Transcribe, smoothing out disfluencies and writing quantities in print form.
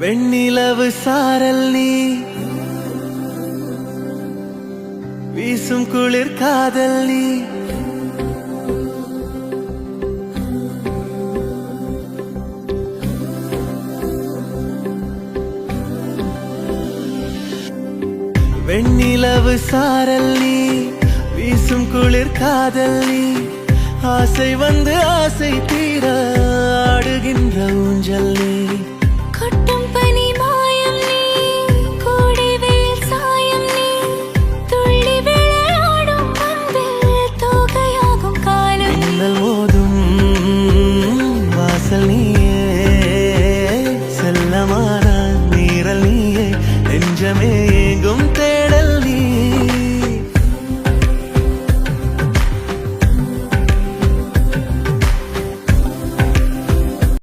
வெண்ணிலவு சாரல் நீ வீசும் குளிர் காதல் நீ வெண்ணிலவு சாரல் நீ வீசும் குளிர் காதல் நீ ஆசை வந்து ஆசை தீர